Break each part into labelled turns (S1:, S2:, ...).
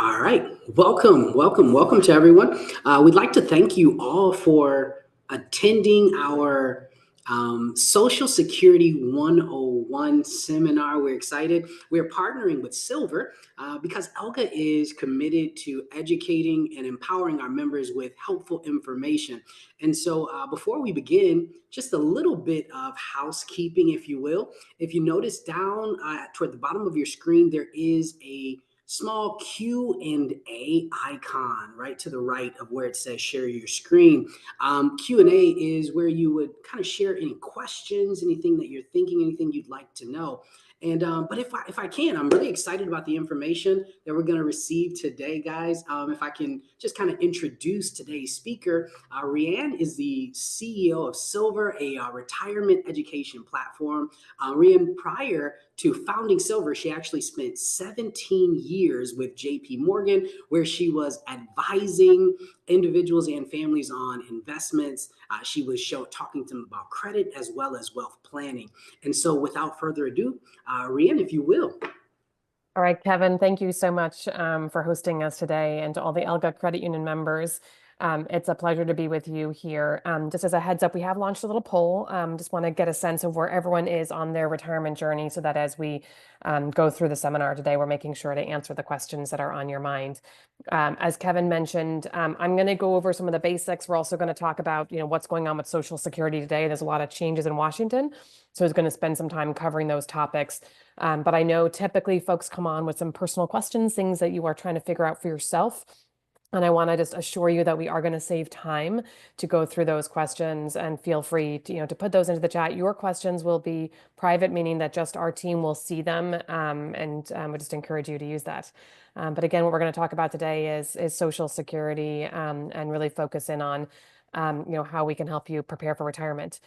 S1: All right. Welcome to everyone. We'd like to thank you all for attending our Social Security 101 seminar. We're excited. We're partnering with Silvur because ELGA is committed to educating and empowering our members with helpful information. And so, before we begin, just a little bit of housekeeping, if you will. If you notice down toward the bottom of your screen, there is a small Q&A icon right to the right of where it says share your screen. Q&A is where you would kind of share any questions, anything that you're thinking, anything you'd like to know. And but if I can, I'm really excited about the information that we're going to receive today, guys. If I can just kind of introduce today's speaker, Rhian is the CEO of Silvur, a retirement education platform. Rhian, prior to founding Silvur, she actually spent 17 years with JP Morgan, where she was advising individuals and families on investments. She was talking to them about credit as well as wealth planning. And so without further ado, Rhian, if you will.
S2: All right, Kevin, thank you so much for hosting us today, and to all the ELGA Credit Union members. It's a pleasure to be with you here. Just as a heads up, we have launched a little poll. Just want to get a sense of where everyone is on their retirement journey so that as we go through the seminar today, we're making sure to answer the questions that are on your mind. As Kevin mentioned, I'm going to go over some of the basics. We're also going to talk about, what's going on with Social Security today. There's a lot of changes in Washington, so I was going to spend some time covering those topics. But I know typically folks come on with some personal questions, things that you are trying to figure out for yourself. And I want to just assure you that we are going to save time to go through those questions, and feel free to put those into the chat. Your questions will be private, meaning that just our team will see them, and we just encourage you to use that. But again, what we're going to talk about today is Social Security, and really focus in on how we can help you prepare for retirement.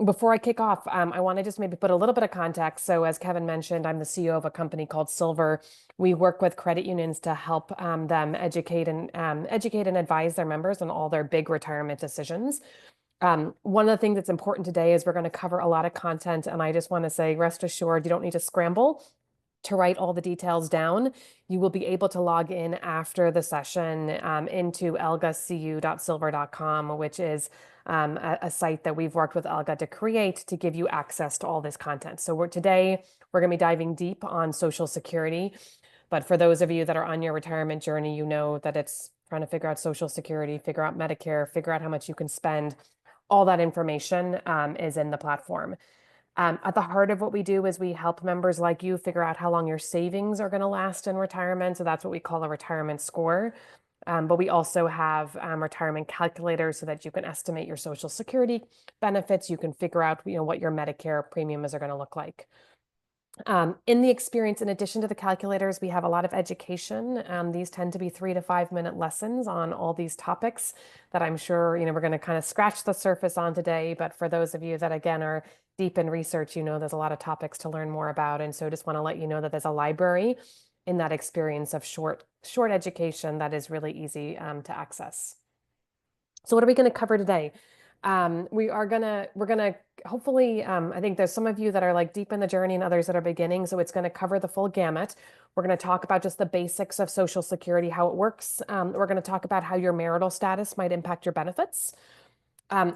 S2: Before I kick off, I want to just maybe put a little bit of context. So as Kevin mentioned, I'm the CEO of a company called Silvur. We work with credit unions to help them educate and advise their members on all their big retirement decisions. One of the things that's important today is we're going to cover a lot of content, and I just want to say, rest assured, you don't need to scramble to write all the details down. You will be able to log in after the session into elgacu.silvur.com, which is a site that we've worked with ELGA to create to give you access to all this content. So today we're going to be diving deep on Social Security. But for those of you that are on your retirement journey, you know that it's trying to figure out Social Security, figure out Medicare, figure out how much you can spend. All that information is in the platform. At the heart of what we do is we help members like you figure out how long your savings are going to last in retirement. So that's what we call a retirement score. But we also have retirement calculators so that you can estimate your Social Security benefits. You can figure out what your Medicare premiums are going to look like. In the experience, in addition to the calculators, we have a lot of education. These tend to be 3 to 5 minute lessons on all these topics that I'm sure we're going to kind of scratch the surface on today. But for those of you that again are deep in research, there's a lot of topics to learn more about. And so just want to let you know that there's a library in that experience of short education that is really easy to access. So what are we going to cover today? We're gonna hopefully, I think there's some of you that are like deep in the journey and others that are beginning. So it's going to cover the full gamut. We're going to talk about just the basics of Social Security, how it works. We're going to talk about how your marital status might impact your benefits.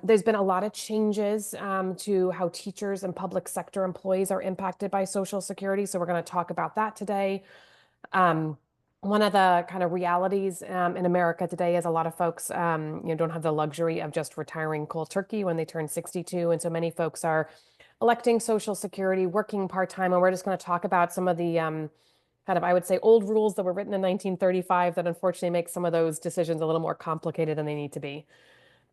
S2: There's been a lot of changes to how teachers and public sector employees are impacted by Social Security. So we're going to talk about that today. One of the kind of realities in America today is a lot of folks don't have the luxury of just retiring cold turkey when they turn 62. And so many folks are electing Social Security, working part-time. And we're just going to talk about some of the kind of, I would say, old rules that were written in 1935 that unfortunately make some of those decisions a little more complicated than they need to be.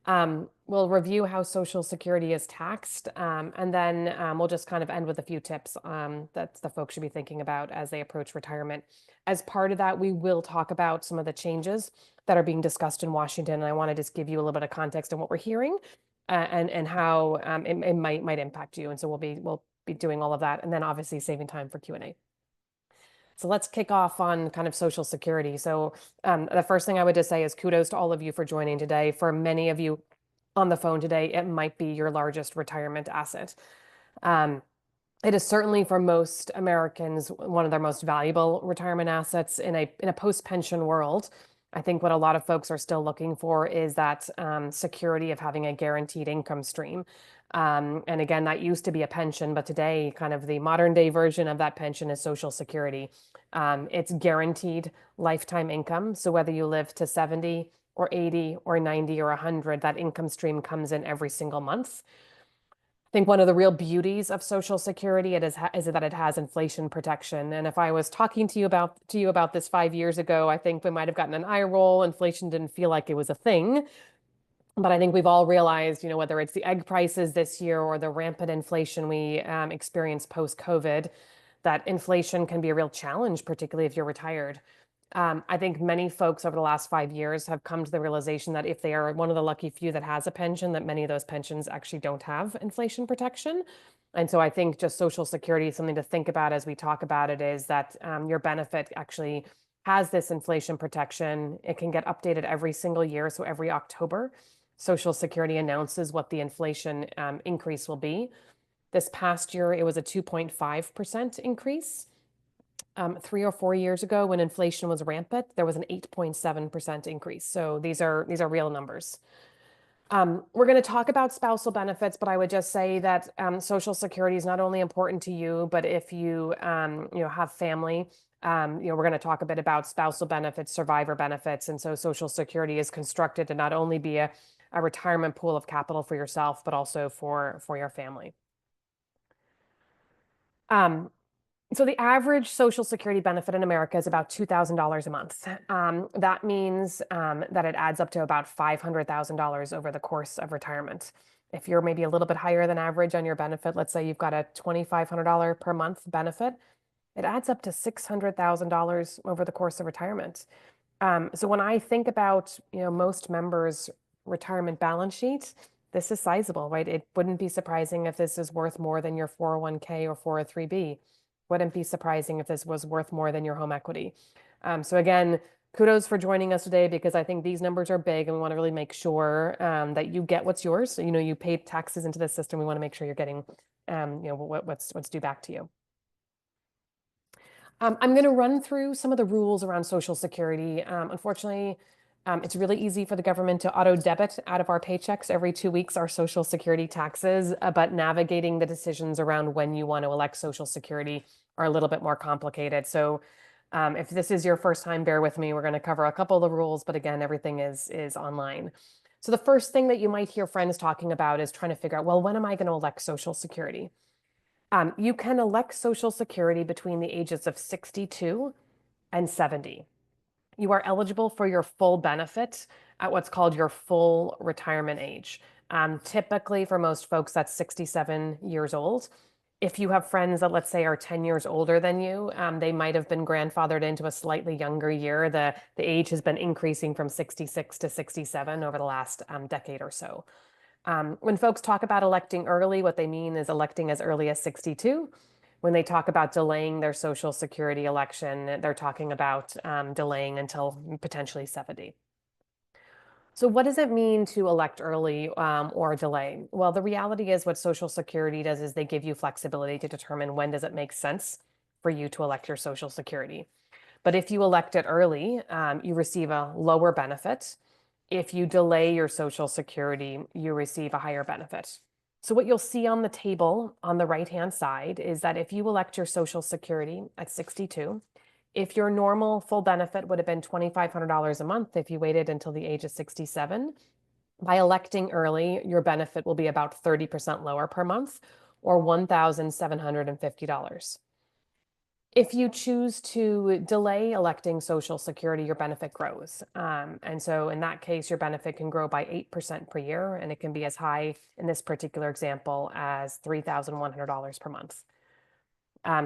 S2: We'll review how Social Security is taxed, and then we'll just kind of end with a few tips that the folks should be thinking about as they approach retirement. As part of that, we will talk about some of the changes that are being discussed in Washington, and I want to just give you a little bit of context on what we're hearing and how it might impact you. And so we'll be doing all of that, and then obviously saving time for Q&A. So let's kick off on kind of Social Security. So the first thing I would just say is kudos to all of you for joining today. For many of you on the phone today, it might be your largest retirement asset. It is certainly for most Americans one of their most valuable retirement assets in a post-pension world. I think what a lot of folks are still looking for is that security of having a guaranteed income stream. And again, that used to be a pension, but today, kind of the modern day version of that pension is Social Security. It's guaranteed lifetime income. So whether you live to 70 or 80 or 90 or 100, that income stream comes in every single month. I think one of the real beauties of Social Security is that it has inflation protection. And if I was talking to you about this 5 years ago, I think we might have gotten an eye roll. Inflation didn't feel like it was a thing. But I think we've all realized, whether it's the egg prices this year or the rampant inflation we experienced post-COVID, that inflation can be a real challenge, particularly if you're retired. I think many folks over the last 5 years have come to the realization that if they are one of the lucky few that has a pension, that many of those pensions actually don't have inflation protection. And so I think just Social Security is something to think about as we talk about it, is that your benefit actually has this inflation protection. It can get updated every single year. So every October, Social Security announces what the inflation increase will be. This past year, it was a 2.5% increase. 3 or 4 years ago, when inflation was rampant, there was an 8.7% increase. So these are real numbers. We're going to talk about spousal benefits, but I would just say that Social Security is not only important to you, but if you have family, we're going to talk a bit about spousal benefits, survivor benefits, and so Social Security is constructed to not only be a retirement pool of capital for yourself, but also for your family. So the average Social Security benefit in America is about $2,000 a month. That means that it adds up to about $500,000 over the course of retirement. If you're maybe a little bit higher than average on your benefit, let's say you've got a $2,500 per month benefit, it adds up to $600,000 over the course of retirement. So when I think about most members' retirement balance sheets, this is sizable, right? It wouldn't be surprising if this is worth more than your 401k or 403b. Wouldn't be surprising if this was worth more than your home equity. So again, kudos for joining us today, because I think these numbers are big and we want to really make sure that you get what's yours. So, you pay taxes into the system. We want to make sure you're getting what's due back to you. I'm going to run through some of the rules around Social Security. Unfortunately, it's really easy for the government to auto debit out of our paychecks every 2 weeks our Social Security taxes, but navigating the decisions around when you want to elect Social Security are a little bit more complicated. So if this is your first time, bear with me. We're going to cover a couple of the rules, but again, everything is online. So the first thing that you might hear friends talking about is trying to figure out, well, when am I going to elect Social Security? You can elect Social Security between the ages of 62 and 70. You are eligible for your full benefit at what's called your full retirement age. Typically, for most folks, that's 67 years old. If you have friends that, let's say, are 10 years older than you, they might have been grandfathered into a slightly younger year. The age has been increasing from 66 to 67 over the last decade or so. When folks talk about electing early, what they mean is electing as early as 62. When they talk about delaying their Social Security election, they're talking about delaying until potentially 70. So what does it mean to elect early or delay? Well, the reality is what Social Security does is they give you flexibility to determine when does it make sense for you to elect your Social Security. But if you elect it early, you receive a lower benefit. If you delay your Social Security, you receive a higher benefit. So what you'll see on the table on the right-hand side is that if you elect your Social Security at 62, if your normal full benefit would have been $2,500 a month if you waited until the age of 67, by electing early, your benefit will be about 30% lower per month, or $1,750. If you choose to delay electing Social Security, your benefit grows. And so in that case, your benefit can grow by 8% per year, and it can be as high in this particular example as $3,100 per month.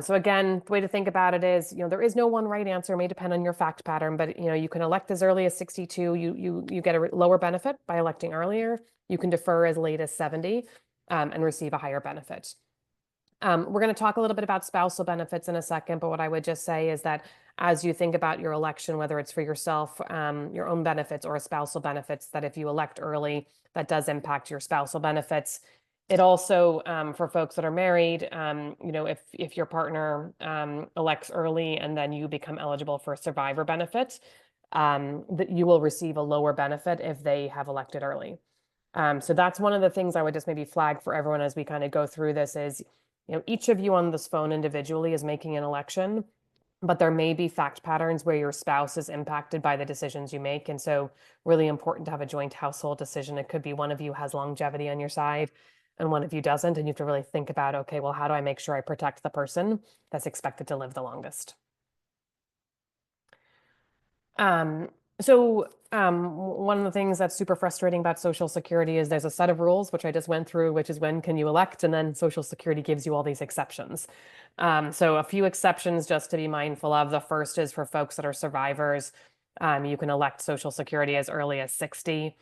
S2: So again, the way to think about it is, there is no one right answer. It may depend on your fact pattern, but you can elect as early as 62. You get a lower benefit by electing earlier. You can defer as late as 70 and receive a higher benefit. We're going to talk a little bit about spousal benefits in a second, but what I would just say is that as you think about your election, whether it's for yourself, your own benefits or spousal benefits, that if you elect early, that does impact your spousal benefits. It also, for folks that are married, if your partner elects early and then you become eligible for a survivor benefit, that you will receive a lower benefit if they have elected early. So that's one of the things I would just maybe flag for everyone as we kind of go through this is, each of you on this phone individually is making an election, but there may be fact patterns where your spouse is impacted by the decisions you make. And so really important to have a joint household decision. It could be one of you has longevity on your side and one of you doesn't. And you have to really think about, okay, well, how do I make sure I protect the person that's expected to live the longest? One of the things that's super frustrating about Social Security is there's a set of rules, which I just went through, which is when can you elect, and then Social Security gives you all these exceptions. So a few exceptions just to be mindful of. The first is for folks that are survivors. You can elect Social Security as early as 60.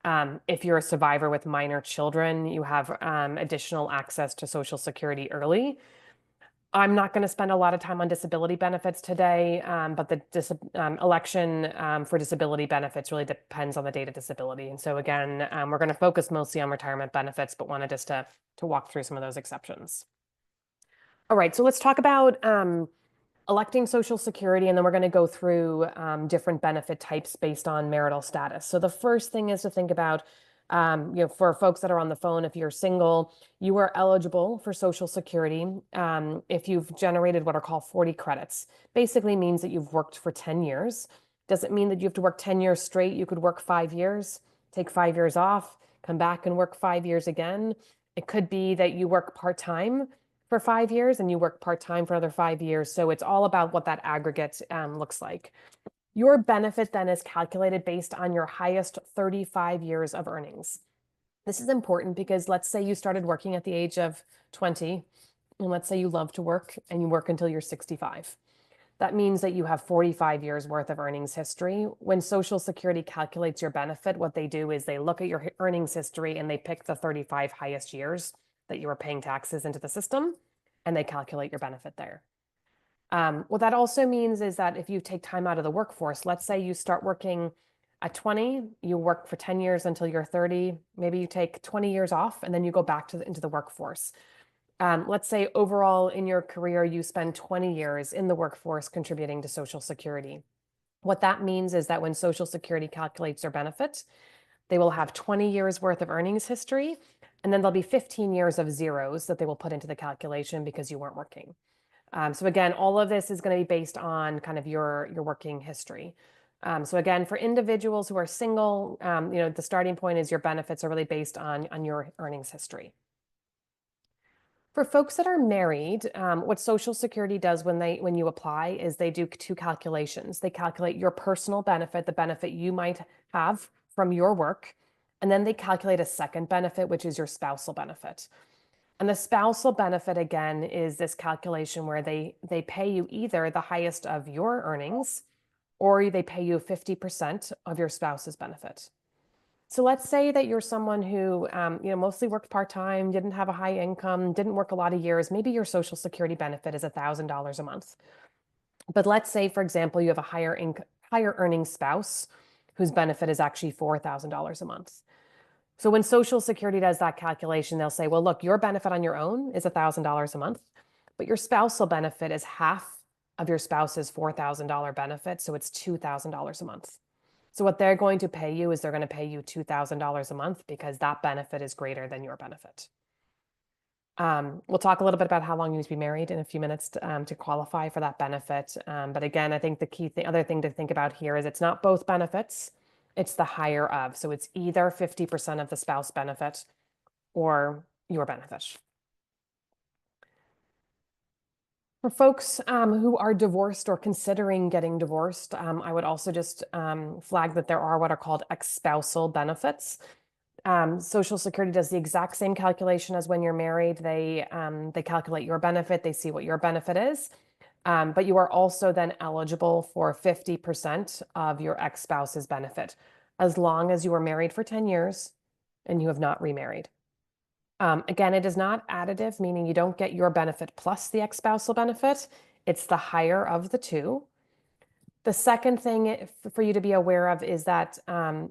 S2: If you're a survivor with minor children, you have additional access to Social Security early. I'm not going to spend a lot of time on disability benefits today, but the election for disability benefits really depends on the date of disability. And so again, we're going to focus mostly on retirement benefits, but wanted just to walk through some of those exceptions. All right, so let's talk about electing Social Security, and then we're going to go through different benefit types based on marital status. So the first thing is to think about, for folks that are on the phone, if you're single, you are eligible for Social Security if you've generated what are called 40 credits. Basically means that you've worked for 10 years. Doesn't mean that you have to work 10 years straight. You could work 5 years, take 5 years off, come back and work 5 years again. It could be that you work part-time for 5 years and you work part-time for another 5 years. So it's all about what that aggregate looks like. Your benefit then is calculated based on your highest 35 years of earnings. This is important because let's say you started working at the age of 20, and let's say you love to work and you work until you're 65. That means that you have 45 years worth of earnings history. When Social Security calculates your benefit, what they do is they look at your earnings history and they pick the 35 highest years that you were paying taxes into the system, and they calculate your benefit there. What that also means is that if you take time out of the workforce, let's say you start working at 20, you work for 10 years until you're 30, maybe you take 20 years off and then you go back into the workforce. Let's say overall in your career, you spend 20 years in the workforce contributing to Social Security. What that means is that when Social Security calculates your benefit, they will have 20 years worth of earnings history, and then there'll be 15 years of zeros that they will put into the calculation because you weren't working. So again, all of this is going to be based on kind of your working history. So again, for individuals who are single, the starting point is your benefits are really based on your earnings history. For folks that are married, what Social Security does when you apply is they do two calculations. They calculate your personal benefit, the benefit you might have from your work, and then they calculate a second benefit, which is your spousal benefit. And the spousal benefit, again, is this calculation where they pay you either the highest of your earnings or they pay you 50% of your spouse's benefit. So let's say that you're someone who, mostly worked part-time, didn't have a high income, didn't work a lot of years. Maybe your Social Security benefit is $1,000 a month. But let's say, for example, you have a higher earning spouse whose benefit is actually $4,000 a month. So when Social Security does that calculation, they'll say, well, look, your benefit on your own is $1,000 a month, but your spousal benefit is half of your spouse's $4,000 benefit. So it's $2,000 a month. So what they're going to pay you is they're going to pay you $2,000 a month because that benefit is greater than your benefit. We'll talk a little bit about how long you need to be married in a few minutes to qualify for that benefit. But again, I think the other thing to think about here is it's not both benefits, it's the higher of. So it's either 50% of the spouse benefit or your benefit. For folks who are divorced or considering getting divorced, I would also just flag that there are what are called ex-spousal benefits. Social Security does the exact same calculation as when you're married. They calculate your benefit, they see what your benefit is, but you are also then eligible for 50% of your ex-spouse's benefit, as long as you were married for 10 years and you have not remarried. Again, it is not additive, meaning you don't get your benefit plus the ex-spousal benefit. It's the higher of the two. The second thing for you to be aware of is that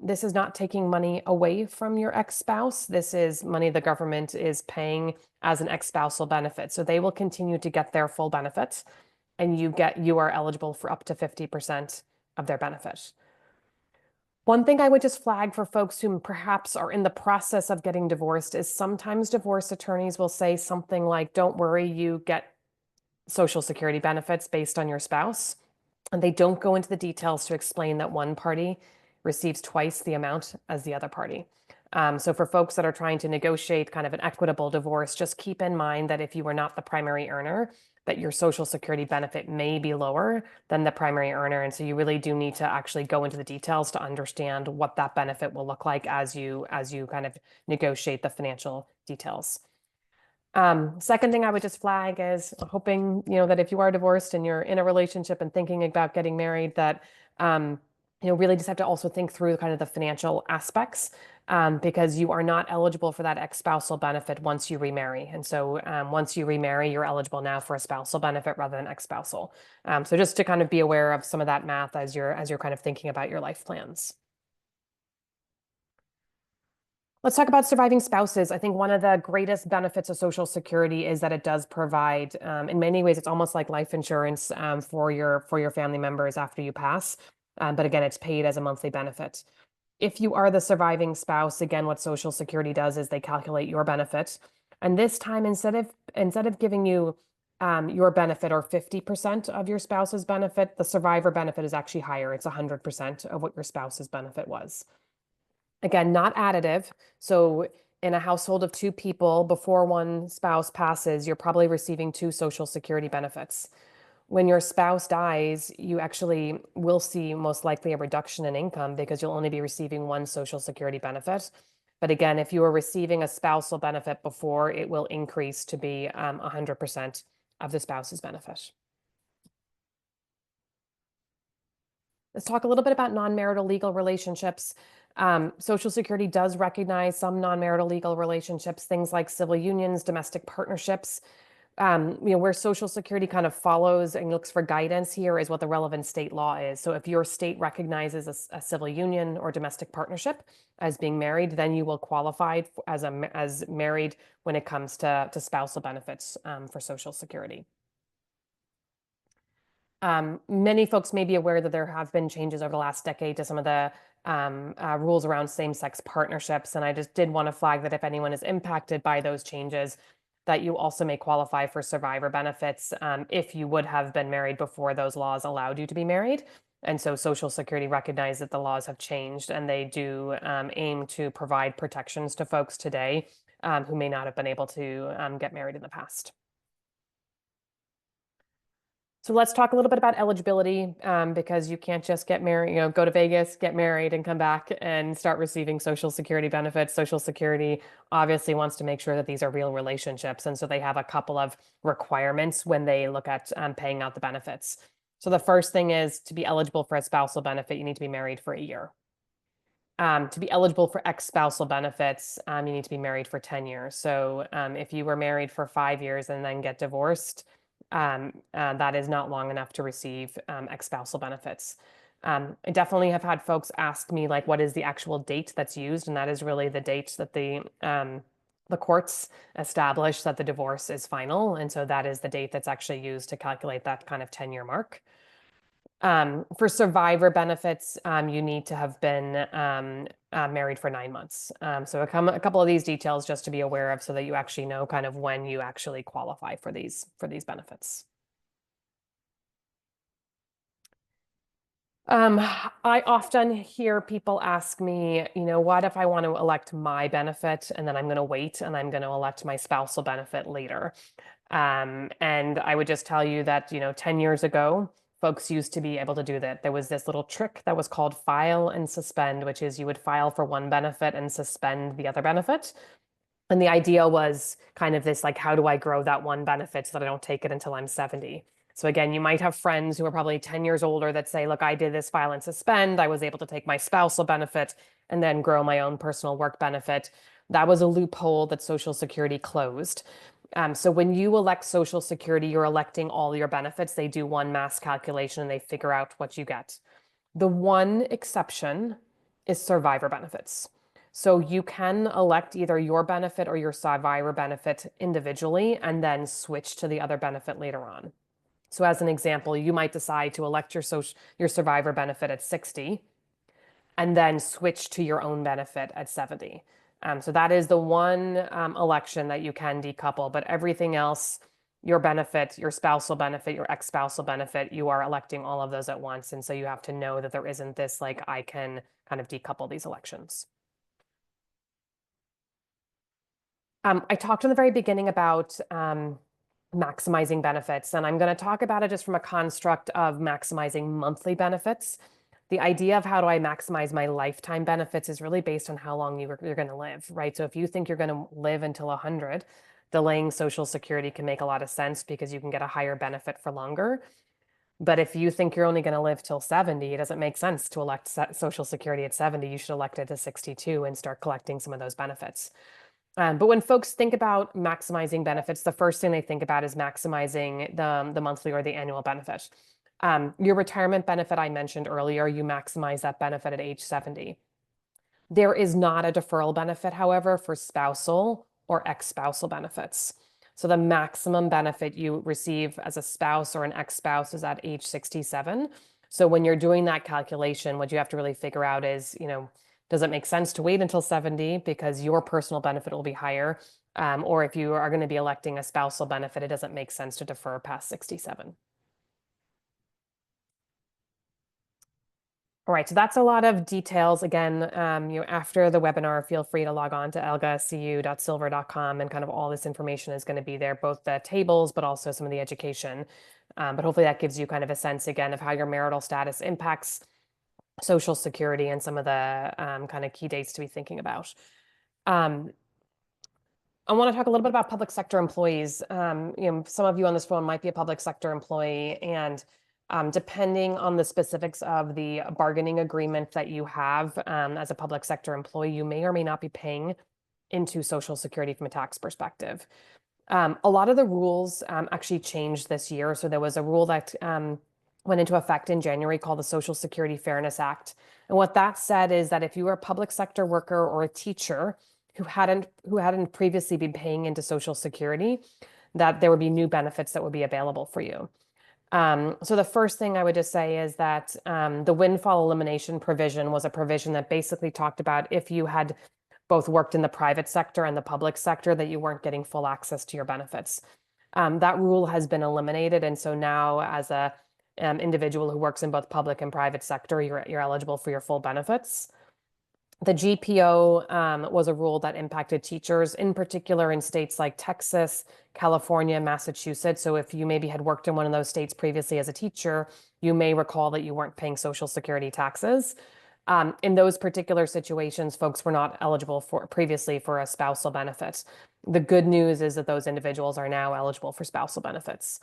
S2: this is not taking money away from your ex-spouse. This is money the government is paying as an ex-spousal benefit. So they will continue to get their full benefit, and you are eligible for up to 50% of their benefit. One thing I would just flag for folks who perhaps are in the process of getting divorced is sometimes divorce attorneys will say something like, don't worry, you get Social Security benefits based on your spouse. And they don't go into the details to explain that one party receives twice the amount as the other party. So for folks that are trying to negotiate kind of an equitable divorce, just keep in mind that if you are not the primary earner, that your Social Security benefit may be lower than the primary earner. And so you really do need to actually go into the details to understand what that benefit will look like as you kind of negotiate the financial details. Second thing I would just flag is hoping, that if you are divorced and you're in a relationship and thinking about getting married, that, really just have to also think through kind of the financial aspects, because you are not eligible for that ex-spousal benefit once you remarry. And so once you remarry, you're eligible now for a spousal benefit rather than ex-spousal. So just to kind of be aware of some of that math as you're kind of thinking about your life plans. Let's talk about surviving spouses. I think one of the greatest benefits of Social Security is that it does provide, in many ways, it's almost like life insurance for your family members after you pass. But again, it's paid as a monthly benefit. If you are the surviving spouse, again, what Social Security does is they calculate your benefit. And this time, instead of giving you your benefit or 50% of your spouse's benefit, the survivor benefit is actually higher. It's 100% of what your spouse's benefit was. Again, not additive. So in a household of two people, before one spouse passes, you're probably receiving two Social Security benefits. When your spouse dies, you actually will see most likely a reduction in income because you'll only be receiving one Social Security benefit. But again, if you were receiving a spousal benefit before, it will increase to be 100% of the spouse's benefit. Let's talk a little bit about non-marital legal relationships. Social Security does recognize some non-marital legal relationships, things like civil unions, domestic partnerships. Where Social Security kind of follows and looks for guidance here is what the relevant state law is. So if your state recognizes a civil union or domestic partnership as being married, then you will qualify as married when it comes to spousal benefits for Social Security. Many folks may be aware that there have been changes over the last decade to some of the rules around same-sex partnerships. And I just did want to flag that if anyone is impacted by those changes, that you also may qualify for survivor benefits if you would have been married before those laws allowed you to be married. And so Social Security recognized that the laws have changed, and they do aim to provide protections to folks today who may not have been able to get married in the past. So let's talk a little bit about eligibility, because you can't just get married, go to Vegas, get married, and come back and start receiving Social Security benefits. Social Security obviously wants to make sure that these are real relationships. And so they have a couple of requirements when they look at paying out the benefits. So the first thing is to be eligible for a spousal benefit, you need to be married for a year. To be eligible for ex-spousal benefits, you need to be married for 10 years. So if you were married for 5 years and then get divorced, that is not long enough to receive ex-spousal benefits. I definitely have had folks ask me, like, what is the actual date that's used? And that is really the date that the courts establish that the divorce is final. And so that is the date that's actually used to calculate that kind of 10-year mark. For survivor benefits, you need to have been married for 9 months. So a couple of these details just to be aware of so that you actually know kind of when you actually qualify for these benefits. I often hear people ask me, what if I want to elect my benefit and then I'm going to wait and I'm going to elect my spousal benefit later? And I would just tell you that, 10 years ago, folks used to be able to do that. There was this little trick that was called file and suspend, which is you would file for one benefit and suspend the other benefit. And the idea was kind of this, like, how do I grow that one benefit so that I don't take it until I'm 70? So again, you might have friends who are probably 10 years older that say, look, I did this file and suspend. I was able to take my spousal benefit and then grow my own personal work benefit. That was a loophole that Social Security closed. So when you elect Social Security, you're electing all your benefits. They do one mass calculation and they figure out what you get. The one exception is survivor benefits. So you can elect either your benefit or your survivor benefit individually and then switch to the other benefit later on. So as an example, you might decide to elect your survivor benefit at 60 and then switch to your own benefit at 70. So that is the one election that you can decouple, but everything else, your benefit, your spousal benefit, your ex-spousal benefit, you are electing all of those at once. And so you have to know that there isn't this like I can kind of decouple these elections. I talked in the very beginning about maximizing benefits, and I'm going to talk about it just from a construct of maximizing monthly benefits. The idea of how do I maximize my lifetime benefits is really based on how long you're going to live, right? So if you think you're going to live until 100, delaying Social Security can make a lot of sense because you can get a higher benefit for longer. But if you think you're only going to live till 70, it doesn't make sense to elect Social Security at 70. You should elect it to 62 and start collecting some of those benefits. But when folks think about maximizing benefits, the first thing they think about is maximizing the monthly or the annual benefit. Your retirement benefit I mentioned earlier, you maximize that benefit at age 70. There is not a deferral benefit, however, for spousal or ex-spousal benefits. So the maximum benefit you receive as a spouse or an ex-spouse is at age 67. So when you're doing that calculation, what you have to really figure out is, does it make sense to wait until 70 because your personal benefit will be higher? Or if you are going to be electing a spousal benefit, it doesn't make sense to defer past 67. All right, so that's a lot of details. Again, after the webinar, feel free to log on to elgacu.silvur.com and kind of all this information is going to be there, both the tables, but also some of the education. But hopefully that gives you kind of a sense again of how your marital status impacts Social Security and some of the kind of key dates to be thinking about. I want to talk a little bit about public sector employees. Some of you on this phone might be a public sector employee, and depending on the specifics of the bargaining agreement that you have as a public sector employee, you may or may not be paying into Social Security from a tax perspective. A lot of the rules actually changed this year. So there was a rule that went into effect in January called the Social Security Fairness Act. And what that said is that if you were a public sector worker or a teacher who hadn't previously been paying into Social Security, that there would be new benefits that would be available for you. So the first thing I would just say is that the windfall elimination provision was a provision that basically talked about if you had both worked in the private sector and the public sector, that you weren't getting full access to your benefits. That rule has been eliminated. And so now as a individual who works in both public and private sector, you're eligible for your full benefits. The GPO was a rule that impacted teachers, in particular in states like Texas, California, Massachusetts. So if you maybe had worked in one of those states previously as a teacher, you may recall that you weren't paying Social Security taxes. In those particular situations, folks were not eligible previously for a spousal benefit. The good news is that those individuals are now eligible for spousal benefits.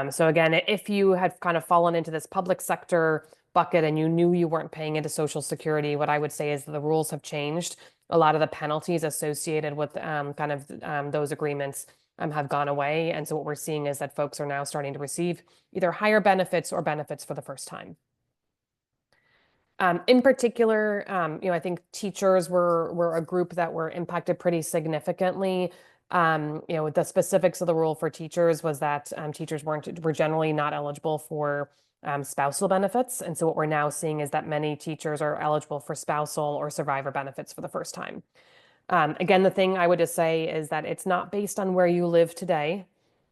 S2: So again, if you had kind of fallen into this public sector bucket and you knew you weren't paying into Social Security, what I would say is the rules have changed. A lot of the penalties associated with those agreements have gone away. And so what we're seeing is that folks are now starting to receive either higher benefits or benefits for the first time. In particular, I think teachers were a group that were impacted pretty significantly. The specifics of the rule for teachers was that teachers were generally not eligible for spousal benefits. And so what we're now seeing is that many teachers are eligible for spousal or survivor benefits for the first time. Again, the thing I would just say is that it's not based on where you live today.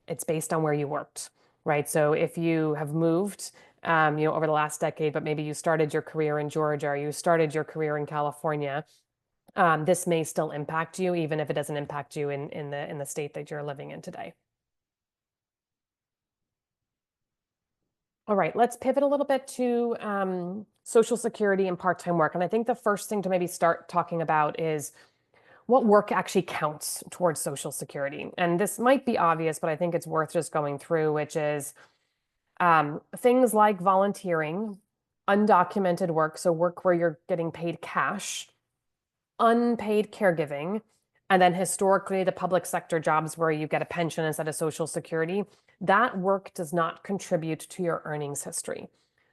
S2: It's based on where you worked, right? So if you have moved, over the last decade, but maybe you started your career in Georgia or you started your career in California, this may still impact you, even if it doesn't impact you in the state that you're living in today. All right, let's pivot a little bit to Social Security and part-time work. And I think the first thing to maybe start talking about is what work actually counts towards Social Security. And this might be obvious, but I think it's worth just going through, which is things like volunteering, undocumented work, so work where you're getting paid cash, unpaid caregiving, And then historically, the public sector jobs where you get a pension instead of Social Security, that work does not contribute to your earnings history.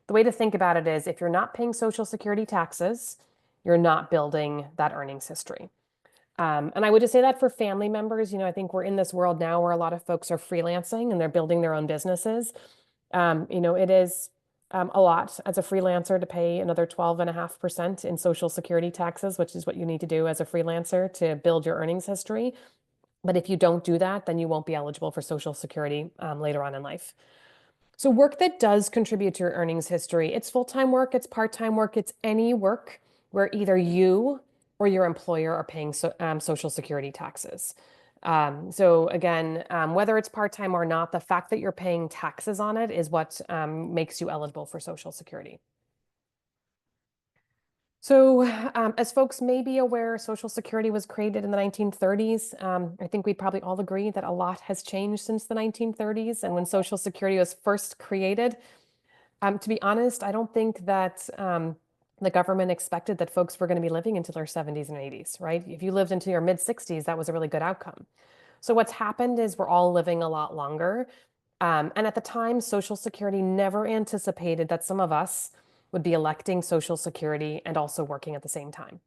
S2: The way to think about it is if you're not paying Social Security taxes, you're not building that earnings history. And I would just say that for family members, I think we're in this world now where a lot of folks are freelancing and they're building their own businesses. It is a lot as a freelancer to pay another 12.5% in Social Security taxes, which is what you need to do as a freelancer to build your earnings history. But if you don't do that, then you won't be eligible for Social Security later on in life. So work that does contribute to your earnings history, it's full-time work, it's part-time work, it's any work where either you or your employer are paying Social Security taxes. So again, whether it's part-time or not, the fact that you're paying taxes on it is what makes you eligible for Social Security. So as folks may be aware, Social Security was created in the 1930s. I think we'd probably all agree that a lot has changed since the 1930s. And when Social Security was first created, to be honest, I don't think that the government expected that folks were going to be living until their 70s and 80s, right? If you lived into your mid 60s, that was a really good outcome. So what's happened is we're all living a lot longer. And at the time, Social Security never anticipated that some of us would be electing Social Security and also working at the same time.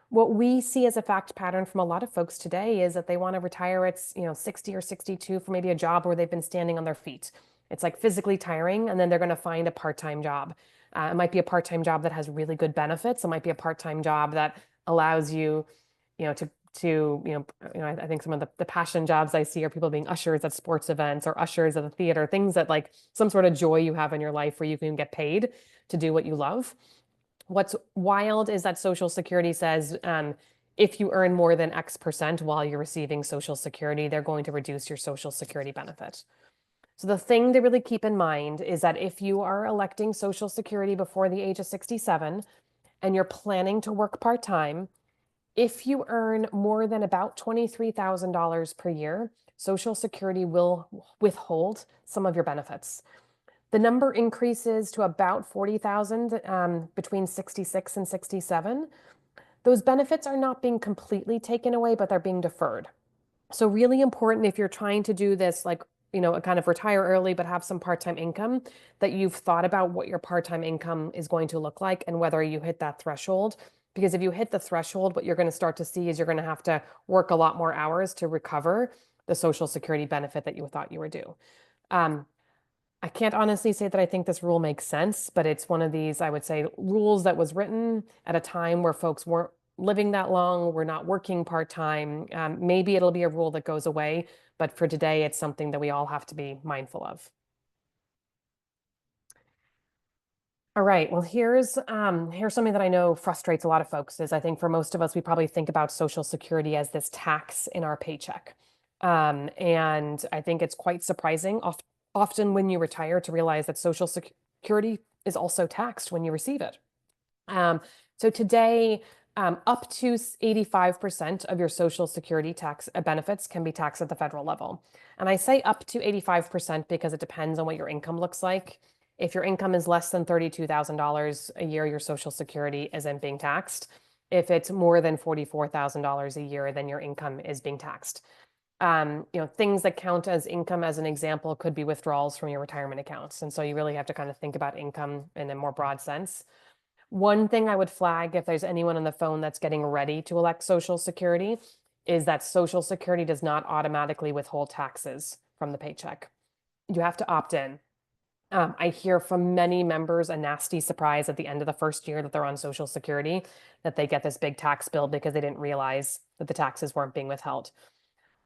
S2: What we see as a fact pattern from a lot of folks today is that they want to retire at 60 or 62 for maybe a job where they've been standing on their feet. It's like physically tiring, and then they're going to find a part-time job. It might be a part-time job that has really good benefits. It might be a part-time job that allows you, I think some of the passion jobs I see are people being ushers at sports events or ushers at the theater, things that like some sort of joy you have in your life where you can get paid to do what you love. What's wild is that Social Security says if you earn more than X% while you're receiving Social Security, they're going to reduce your Social Security benefit. So the thing to really keep in mind is that if you are electing Social Security before the age of 67 and you're planning to work part-time, if you earn more than about $23,000 per year, Social Security will withhold some of your benefits. The number increases to about 40,000 between 66 and 67. Those benefits are not being completely taken away, but they're being deferred. So really important if you're trying to do this, like, kind of retire early, but have some part-time income, that you've thought about what your part-time income is going to look like and whether you hit that threshold. Because if you hit the threshold, what you're going to start to see is you're going to have to work a lot more hours to recover the Social Security benefit that you thought you were due. I can't honestly say that I think this rule makes sense, but it's one of these, I would say, rules that was written at a time where folks weren't living that long, we're not working part-time. Maybe it'll be a rule that goes away, but for today, it's something that we all have to be mindful of. All right, well, here's something that I know frustrates a lot of folks is I think for most of us, we probably think about Social Security as this tax in our paycheck. And I think it's quite surprising often when you retire to realize that Social Security is also taxed when you receive it. So today, up to 85% of your Social Security tax benefits can be taxed at the federal level. And I say up to 85% because it depends on what your income looks like. If your income is less than $32,000 a year, your Social Security isn't being taxed. If it's more than $44,000 a year, then your income is being taxed. Things that count as income, as an example, could be withdrawals from your retirement accounts. And so you really have to kind of think about income in a more broad sense. One thing I would flag if there's anyone on the phone that's getting ready to elect Social Security is that Social Security does not automatically withhold taxes from the paycheck. You have to opt in. I hear from many members a nasty surprise at the end of the first year that they're on Social Security, that they get this big tax bill because they didn't realize that the taxes weren't being withheld.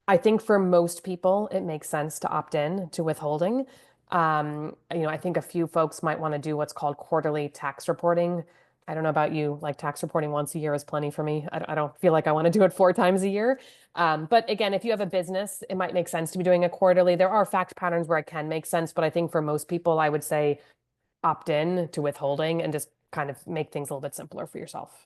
S2: I think for most people, it makes sense to opt in to withholding. I think a few folks might want to do what's called quarterly tax reporting. I don't know about you, like tax reporting once a year is plenty for me. I don't feel like I want to do it 4 times a year. But again, if you have a business, it might make sense to be doing a quarterly. There are fact patterns where it can make sense, but I think for most people, I would say opt in to withholding and just kind of make things a little bit simpler for yourself.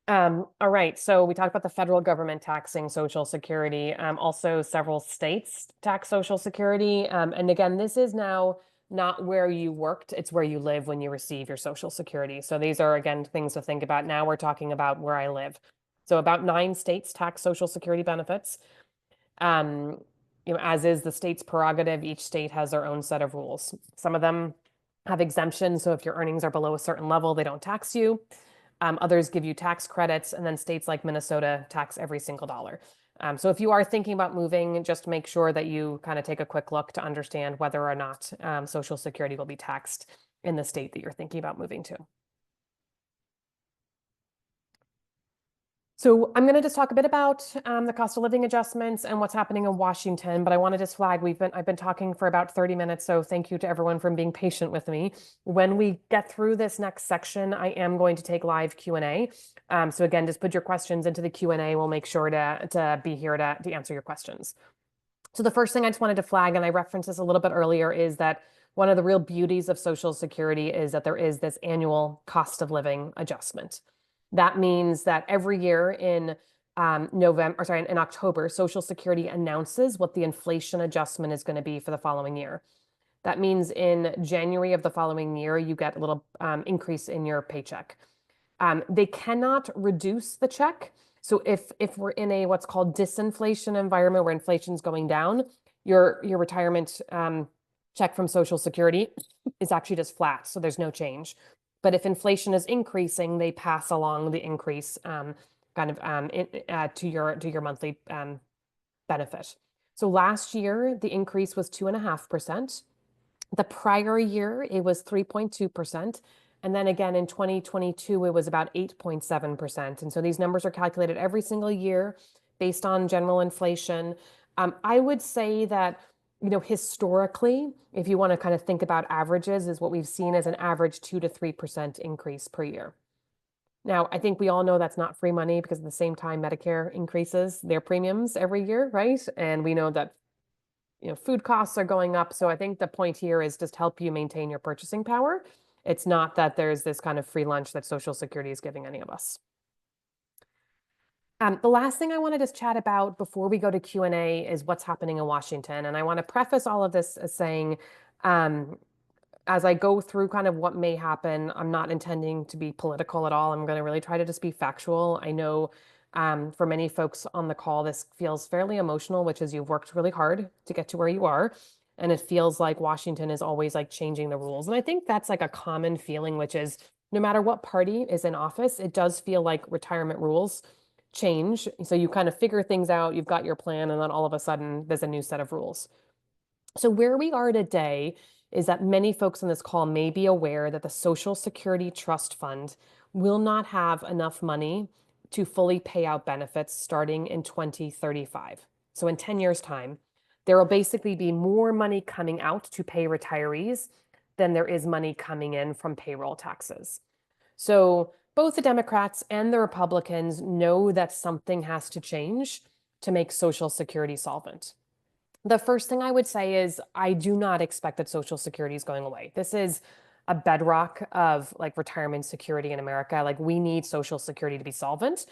S2: All right, so we talked about the federal government taxing Social Security, also several states tax Social Security. And again, this is now not where you worked, it's where you live when you receive your Social Security. So these are, again, things to think about. Now we're talking about where I live. So about 9 states tax Social Security benefits. As is the state's prerogative, each state has their own set of rules. Some of them have exemptions, so if your earnings are below a certain level, they don't tax you. Others give you tax credits, and then states like Minnesota tax every single dollar. So if you are thinking about moving, just make sure that you kind of take a quick look to understand whether or not Social Security will be taxed in the state that you're thinking about moving to. So I'm going to just talk a bit about the cost of living adjustments and what's happening in Washington, but I want to just flag I've been talking for about 30 minutes, so thank you to everyone for being patient with me. When we get through this next section, I am going to take live Q&A. So again, just put your questions into the Q&A. We'll make sure to be here to answer your questions. So the first thing I just wanted to flag, and I referenced this a little bit earlier, is that one of the real beauties of Social Security is that there is this annual cost of living adjustment. That means that every year in October, Social Security announces what the inflation adjustment is going to be for the following year. That means in January of the following year, you get a little increase in your paycheck. They cannot reduce the check. So if we're in a what's called disinflation environment where inflation's going down, your retirement check from Social Security is actually just flat, so there's no change. But if inflation is increasing, they pass along the increase to your monthly benefit. So last year, the increase was 2.5%. The prior year, it was 3.2%. And then again, in 2022, it was about 8.7%. And so these numbers are calculated every single year based on general inflation. I would say that historically, if you want to kind of think about averages, is what we've seen as an average 2 to 3% increase per year. Now, I think we all know that's not free money because at the same time, Medicare increases their premiums every year, right? And we know that food costs are going up. So I think the point here is just help you maintain your purchasing power. It's not that there's this kind of free lunch that Social Security is giving any of us. The last thing I want to just chat about before we go to Q&A is what's happening in Washington. And I want to preface all of this as saying, as I go through kind of what may happen, I'm not intending to be political at all. I'm going to really try to just be factual. I know for many folks on the call, this feels fairly emotional, which is you've worked really hard to get to where you are. And it feels like Washington is always like changing the rules. And I think that's like a common feeling, which is no matter what party is in office, it does feel like retirement rules change. So you kind of figure things out, you've got your plan, and then all of a sudden there's a new set of rules. So where we are today is that many folks on this call may be aware that the Social Security Trust Fund will not have enough money to fully pay out benefits starting in 2035. So in 10 years' time, there will basically be more money coming out to pay retirees than there is money coming in from payroll taxes. So both the Democrats and the Republicans know that something has to change to make Social Security solvent. The first thing I would say is I do not expect that Social Security is going away. This is a bedrock of like retirement security in America. Like we need Social Security to be solvent.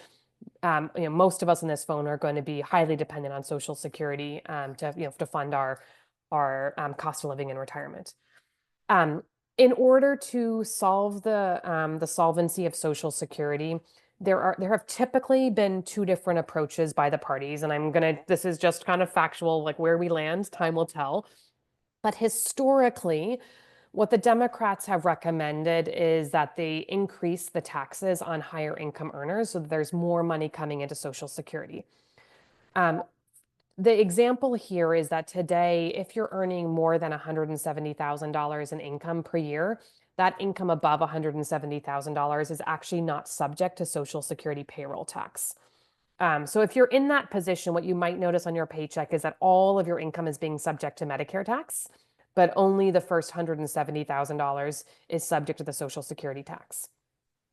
S2: Most of us on this phone are going to be highly dependent on Social Security to fund our cost of living in retirement. In order to solve the solvency of Social Security, there have typically been two different approaches by the parties, and this is just kind of factual, like where we land, time will tell. But historically, what the Democrats have recommended is that they increase the taxes on higher income earners so that there's more money coming into Social Security. The example here is that today, if you're earning more than $170,000 in income per year, that income above $170,000 is actually not subject to Social Security payroll tax. So if you're in that position, what you might notice on your paycheck is that all of your income is being subject to Medicare tax, but only the first $170,000 is subject to the Social Security tax.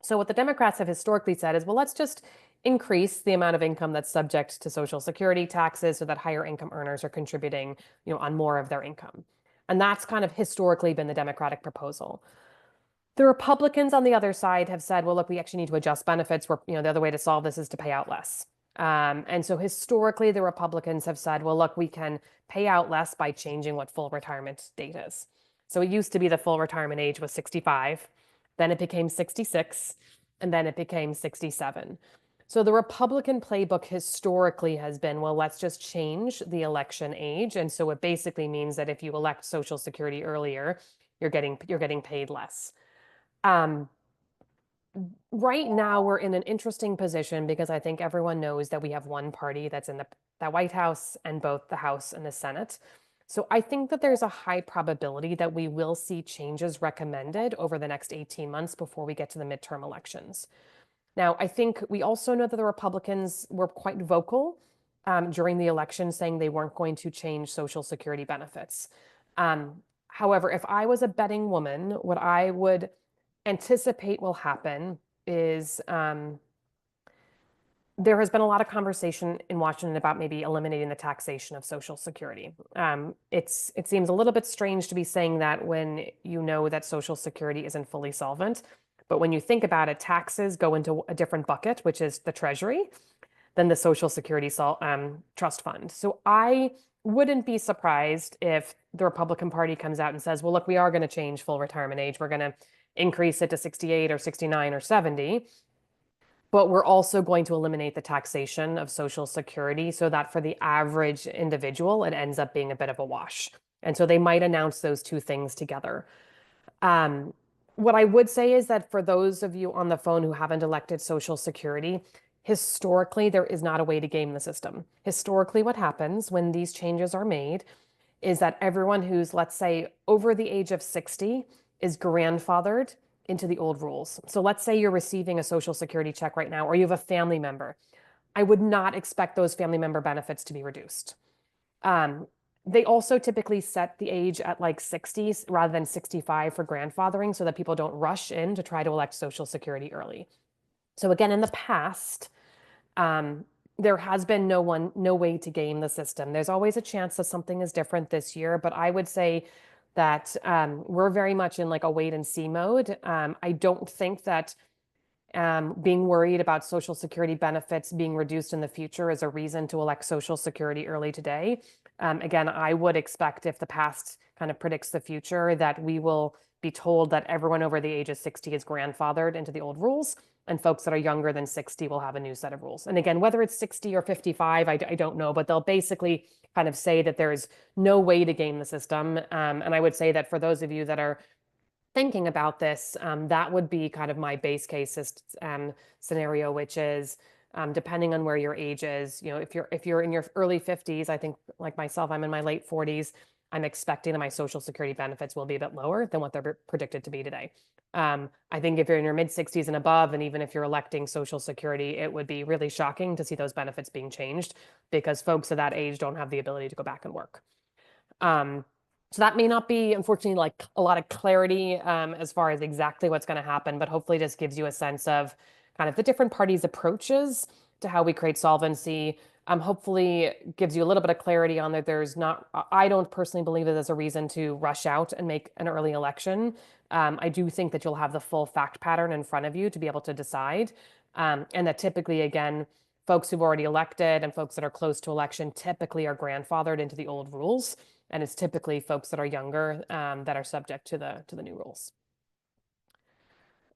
S2: So what the Democrats have historically said is, well, let's just increase the amount of income that's subject to Social Security taxes so that higher income earners are contributing, on more of their income. And that's kind of historically been the Democratic proposal. The Republicans on the other side have said, well, look, we actually need to adjust benefits. The other way to solve this is to pay out less. And so historically, the Republicans have said, well, look, we can pay out less by changing what full retirement date is. So it used to be the full retirement age was 65, then it became 66, and then it became 67. So the Republican playbook historically has been, well, let's just change the election age. And so it basically means that if you elect Social Security earlier, you're getting paid less. Um, right now we're in an interesting position because I think everyone knows that we have one party that's in the White House and both the House and the Senate. So I think that there's a high probability that we will see changes recommended over the next 18 months before we get to the midterm elections. Now, I think we also know that the Republicans were quite vocal during the election saying they weren't going to change Social Security benefits. However, if I was a betting woman, what I would anticipate will happen is there has been a lot of conversation in Washington about maybe eliminating the taxation of Social Security. It seems a little bit strange to be saying that when you know that Social Security isn't fully solvent. But when you think about it, taxes go into a different bucket, which is the Treasury, than the Social Security trust fund. So I wouldn't be surprised if the Republican Party comes out and says, well, look, we are going to change full retirement age. We're going to increase it to 68 or 69 or 70. But we're also going to eliminate the taxation of Social Security so that for the average individual, it ends up being a bit of a wash. And so they might announce those two things together. What I would say is that for those of you on the phone who haven't elected Social Security, historically, there is not a way to game the system. Historically, what happens when these changes are made is that everyone who's, let's say, over the age of 60 is grandfathered into the old rules. So let's say you're receiving a Social Security check right now, or you have a family member. I would not expect those family member benefits to be reduced. They also typically set the age at like 60 rather than 65 for grandfathering so that people don't rush in to try to elect Social Security early. So again, in the past, there has been no way to game the system. There's always a chance that something is different this year, but I would say that we're very much in like a wait and see mode. I don't think that being worried about Social Security benefits being reduced in the future is a reason to elect Social Security early today. Again, I would expect if the past kind of predicts the future that we will be told that everyone over the age of 60 is grandfathered into the old rules, and folks that are younger than 60 will have a new set of rules. And again, whether it's 60 or 55, I don't know, but they'll basically kind of say that there is no way to game the system. And I would say that for those of you that are thinking about this, that would be kind of my base case scenario, which is depending on where your age is. You know, if you're in your early 50s, I think like myself, I'm in my late 40s. I'm expecting that my Social Security benefits will be a bit lower than what they're predicted to be today. I think if you're in your mid 60s and above, and even if you're electing Social Security, it would be really shocking to see those benefits being changed because folks at that age don't have the ability to go back and work. So that may not be, unfortunately, like a lot of clarity as far as exactly what's going to happen, but hopefully just gives you a sense of kind of the different parties' approaches to how we create solvency. Hopefully gives you a little bit of clarity on that there's not, I don't personally believe that there's a reason to rush out and make an early election. I do think that you'll have the full fact pattern in front of you to be able to decide. And that typically, again, folks who've already elected and folks that are close to election typically are grandfathered into the old rules. And it's typically folks that are younger that are subject to the new rules.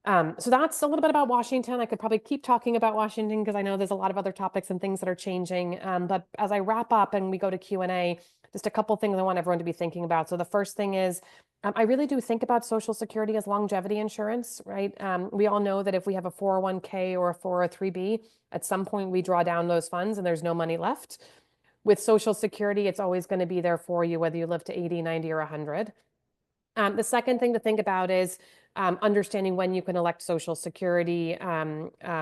S2: So that's a little bit about Washington. I could probably keep talking about Washington because I know there's a lot of other topics and things that are changing. But as I wrap up and we go to Q&A, just a couple things I want everyone to be thinking about. So the first thing is, I really do think about Social Security as longevity insurance, right? We all know that if we have a 401k or a 403b, at some point we draw down those funds and there's no money left. With Social Security, it's always going to be there for you, whether you live to 80, 90, or 100. The second thing to think about is understanding when you can elect Social Security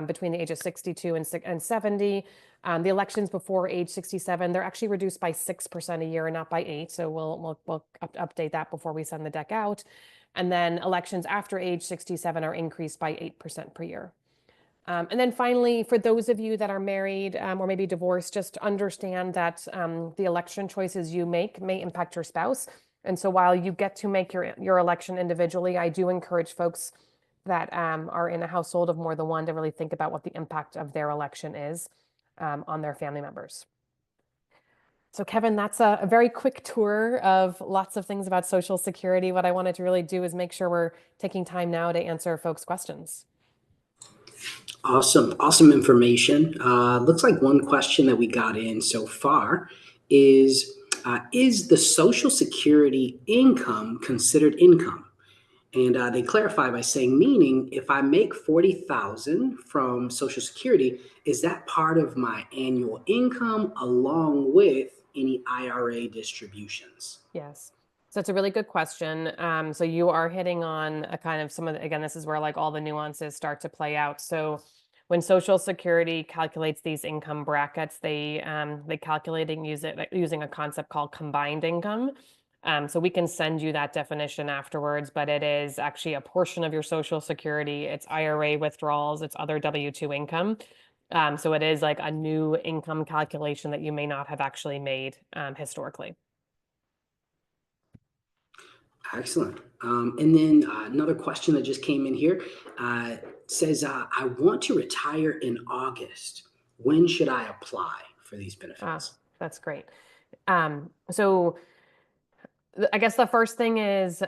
S2: between the age of 62 and 70. The elections before age 67, they're actually reduced by 6% a year and not by 8%. So we'll update that before we send the deck out. And then elections after age 67 are increased by 8% per year. And then finally, for those of you that are married or maybe divorced, just understand that the election choices you make may impact your spouse. And so while you get to make your election individually, I do encourage folks that are in a household of more than one to really think about what the impact of their election is on their family members. So Kevin, that's a very quick tour of lots of things about Social Security. What I wanted to really do is make sure we're taking time now to answer folks' questions.
S1: Awesome information. Looks like one question that we got in so far is the Social Security income considered income? And they clarify by saying, meaning if I make 40,000 from Social Security, is that part of my annual income along with any IRA distributions?
S2: Yes. So it's a really good question. So you are hitting on a kind of again, this is where like all the nuances start to play out. So when Social Security calculates these income brackets, they calculating using a concept called combined income. So we can send you that definition afterwards, but it is actually a portion of your Social Security, it's IRA withdrawals, it's other W-2 income. So it is like a new income calculation that you may not have actually made historically.
S1: Excellent. And then another question that just came in here says, I want to retire in August. When should I apply for these benefits?
S2: That's great. So I guess the first thing is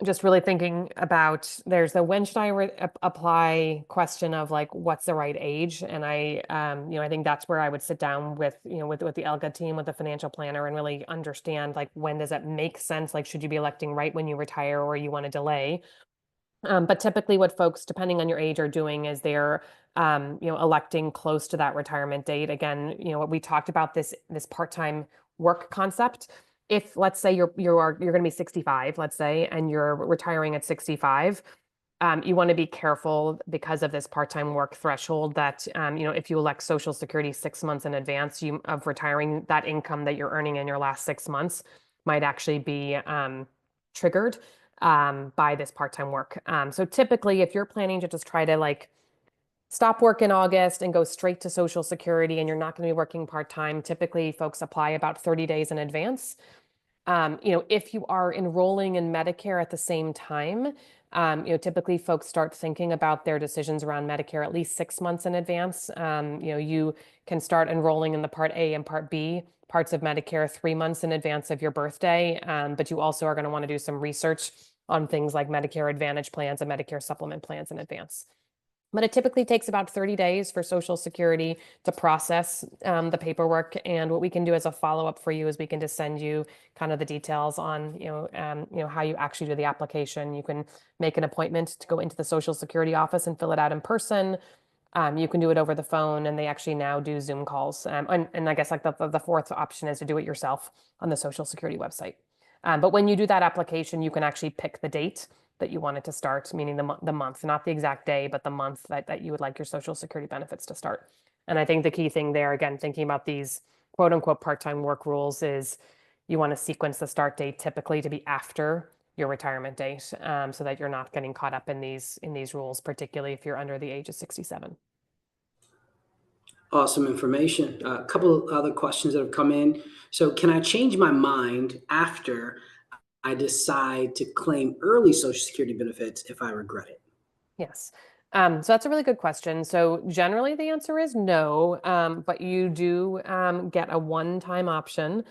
S2: just really thinking about there's the when should I apply question of like what's the right age, and I think that's where I would sit down with with the ELGA team, with the financial planner, and really understand like when does that make sense, like should you be electing right when you retire or you want to delay. But typically what folks, depending on your age, are doing is they're electing close to that retirement date. Again, what we talked about, this part-time work concept. If let's say you're going to be 65, let's say, and you're retiring at 65, you want to be careful because of this part-time work threshold that if you elect Social Security 6 months in advance of retiring, that income that you're earning in your last 6 months might actually be triggered by this part-time work. So typically, if you're planning to just try to like stop work in August and go straight to Social Security and you're not going to be working part-time, typically folks apply about 30 days in advance. If you are enrolling in Medicare at the same time, typically folks start thinking about their decisions around Medicare at least 6 months in advance. You can start enrolling in the Part A and Part B parts of Medicare 3 months in advance of your birthday. But you also are going to want to do some research on things like Medicare Advantage plans and Medicare supplement plans in advance. But it typically takes about 30 days for Social Security to process the paperwork. And what we can do as a follow-up for you is we can just send you kind of the details on, how you actually do the application. You can make an appointment to go into the Social Security office and fill it out in person. You can do it over the phone, and they actually now do Zoom calls. And I guess like the fourth option is to do it yourself on the Social Security website. But when you do that application, you can actually pick the date that you want it to start, meaning the month, not the exact day, but the month that you would like your Social Security benefits to start. And I think the key thing there, again, thinking about these quote unquote part-time work rules, is you want to sequence the start date typically to be after your retirement date, so that you're not getting caught up in these rules, particularly if you're under the age of 67.
S1: Awesome information. A couple of other questions that have come in. So, can I change my mind after I decide to claim early Social Security benefits if I regret it?
S2: Yes. So that's a really good question. So generally the answer is no, but you do get a one-time option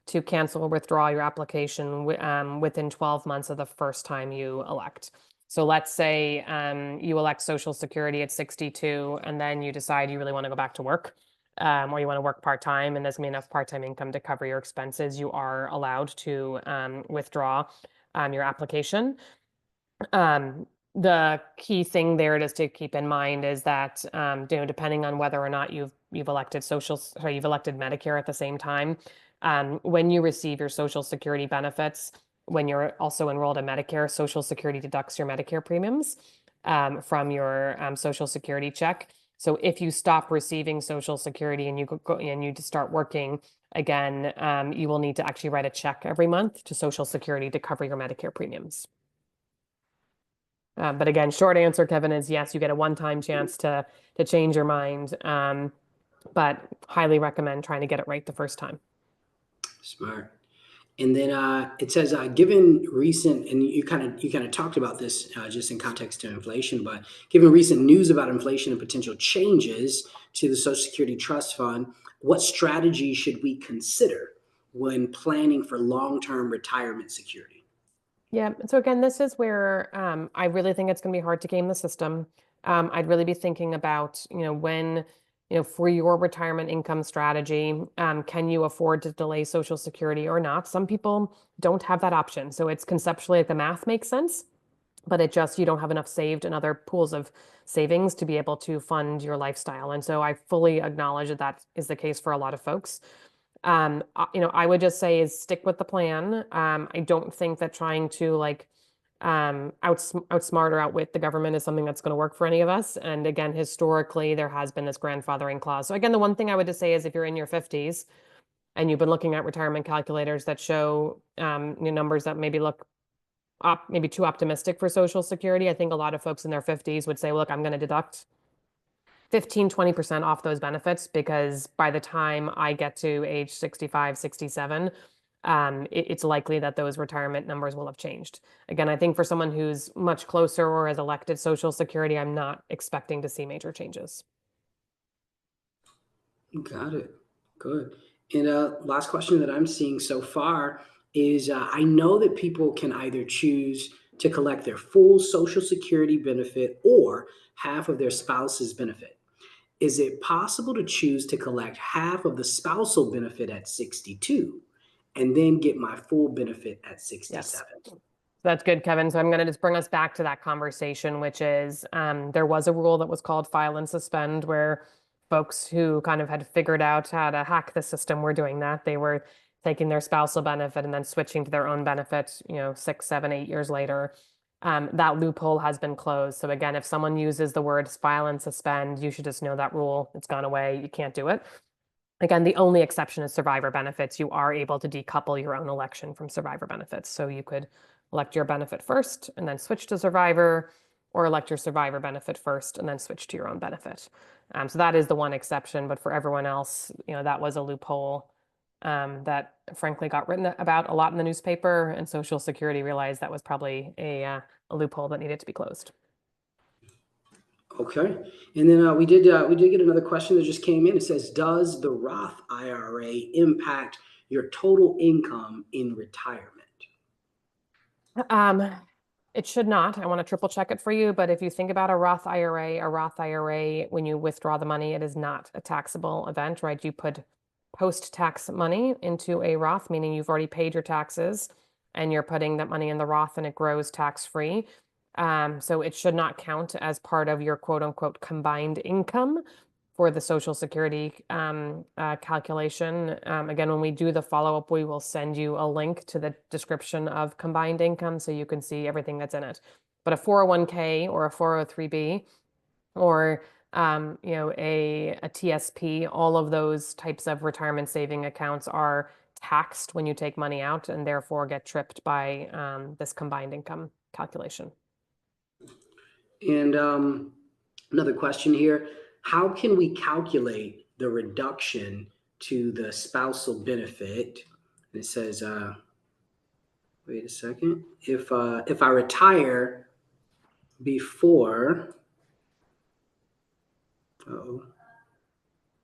S2: to cancel or withdraw your application within 12 months of the first time you elect. So let's say you elect Social Security at 62, and then you decide you really want to go back to work, or you want to work part-time, and there's going to be enough part-time income to cover your expenses. You are allowed to withdraw your application. The key thing there just to keep in mind is that depending on whether or not you've elected you've elected Medicare at the same time, when you receive your Social Security benefits, when you're also enrolled in Medicare, Social Security deducts your Medicare premiums from your Social Security check. So if you stop receiving Social Security and you go and you start working again, you will need to actually write a check every month to Social Security to cover your Medicare premiums. But again, short answer, Kevin, is yes, you get a one-time chance to change your mind, but highly recommend trying to get it right the first time.
S1: Smart. And then it says, given recent, and you kind of talked about this just in context to inflation, but given recent news about inflation and potential changes to the Social Security Trust Fund, what strategy should we consider when planning for long-term retirement security?
S2: Yeah. So again, this is where I really think it's going to be hard to game the system. I'd really be thinking about, when, for your retirement income strategy, can you afford to delay Social Security or not? Some people don't have that option. So it's conceptually like the math makes sense, but you don't have enough saved in other pools of savings to be able to fund your lifestyle. And so I fully acknowledge that that is the case for a lot of folks. I would just say is stick with the plan. I don't think that trying to outsmart or outwit the government is something that's going to work for any of us. And again, historically, there has been this grandfathering clause. So again, the one thing I would just say is if you're in your 50s and you've been looking at retirement calculators that show numbers that maybe look maybe too optimistic for Social Security, I think a lot of folks in their 50s would say, well, look, I'm going to deduct 15-20% off those benefits because by the time I get to age 65, 67, it's likely that those retirement numbers will have changed. Again, I think for someone who's much closer or has elected Social Security, I'm not expecting to see major changes.
S1: Got it. Good. And last question that I'm seeing so far is I know that people can either choose to collect their full Social Security benefit or half of their spouse's benefit. Is it possible to choose to collect half of the spousal benefit at 62 and then get my full benefit at 67?
S2: Yes. That's good, Kevin. So I'm going to just bring us back to that conversation, which is there was a rule that was called file and suspend, where folks who kind of had figured out how to hack the system were doing that. They were taking their spousal benefit and then switching to their own benefit, 6, 7, 8 years later. That loophole has been closed. So again, if someone uses the words file and suspend, you should just know that rule. It's gone away. You can't do it. Again, the only exception is survivor benefits. You are able to decouple your own election from survivor benefits. So you could elect your benefit first and then switch to survivor, or elect your survivor benefit first and then switch to your own benefit. So that is the one exception. But for everyone else, that was a loophole that frankly got written about a lot in the newspaper, and Social Security realized that was probably a loophole that needed to be closed.
S1: Okay. And then we did get another question that just came in. It says, does the Roth IRA impact your total income in retirement?
S2: It should not. I want to triple check it for you. But if you think about a Roth IRA, when you withdraw the money, it is not a taxable event, right? You put post-tax money into a Roth, meaning you've already paid your taxes and you're putting that money in the Roth and it grows tax-free. So it should not count as part of your quote unquote combined income for the Social Security calculation. Again, when we do the follow-up, we will send you a link to the description of combined income so you can see everything that's in it. But a 401k or a 403b or a TSP, all of those types of retirement saving accounts are taxed when you take money out and therefore get tripped by this combined income calculation.
S1: And another question here, how can we calculate the reduction to the spousal benefit? It says, wait a second, if I retire before,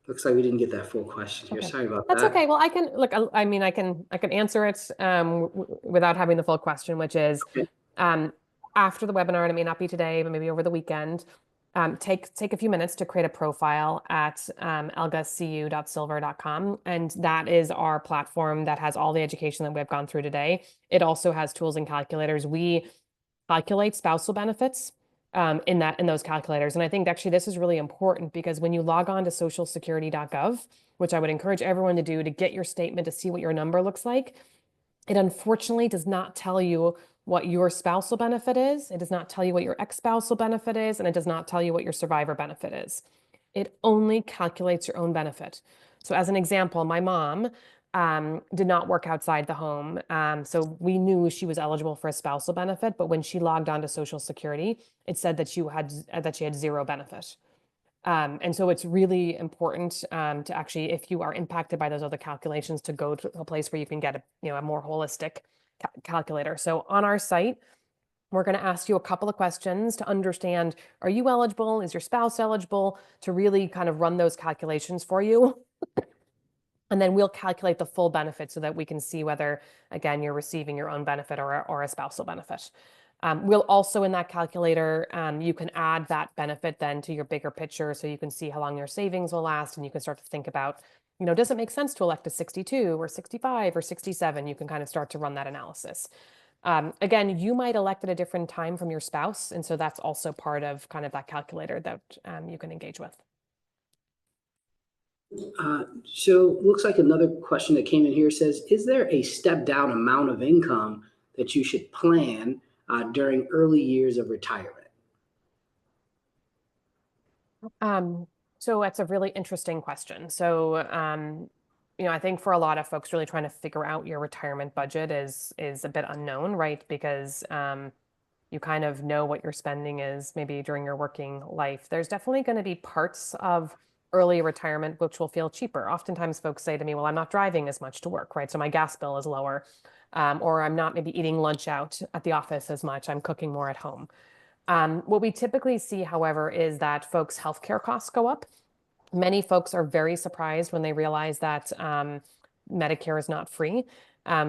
S1: looks like we didn't get that full question here.
S2: Okay.
S1: Sorry about
S2: That's
S1: that.
S2: okay. Well, I can look. I mean, I can answer it without having the full question, which is
S1: Okay.
S2: After the webinar, and it may not be today, but maybe over the weekend. Take a few minutes to create a profile at elgacu.silvur.com, and that is our platform that has all the education that we've gone through today. It also has tools and calculators. We calculate spousal benefits in those calculators. And I think actually this is really important because when you log on to socialsecurity.gov, which I would encourage everyone to do to get your statement to see what your number looks like, it unfortunately does not tell you what your spousal benefit is. It does not tell you what your ex-spousal benefit is, and it does not tell you what your survivor benefit is. It only calculates your own benefit. So as an example, my mom did not work outside the home. So we knew she was eligible for a spousal benefit, but when she logged on to Social Security, it said that she had zero benefit. And so it's really important to actually, if you are impacted by those other calculations, to go to a place where you can get a more holistic calculator. So on our site, we're going to ask you a couple of questions to understand, are you eligible? Is your spouse eligible? To really kind of run those calculations for you. And then we'll calculate the full benefit so that we can see whether, again, you're receiving your own benefit or a spousal benefit. We'll also in that calculator, you can add that benefit then to your bigger picture so you can see how long your savings will last and you can start to think about, does it make sense to elect a 62 or 65 or 67? You can kind of start to run that analysis. Again, you might elect at a different time from your spouse. And so that's also part of kind of that calculator that you can engage with.
S1: So looks like another question that came in here says, is there a step down amount of income that you should plan during early years of retirement?
S2: So that's a really interesting question. So, I think for a lot of folks, really trying to figure out your retirement budget is a bit unknown, right? Because you kind of know what your spending is maybe during your working life. There's definitely going to be parts of early retirement which will feel cheaper. Oftentimes, folks say to me, "Well, I'm not driving as much to work, right? So my gas bill is lower." Or I'm not maybe eating lunch out at the office as much. I'm cooking more at home. What we typically see, however, is that folks' healthcare costs go up. Many folks are very surprised when they realize that Medicare is not free.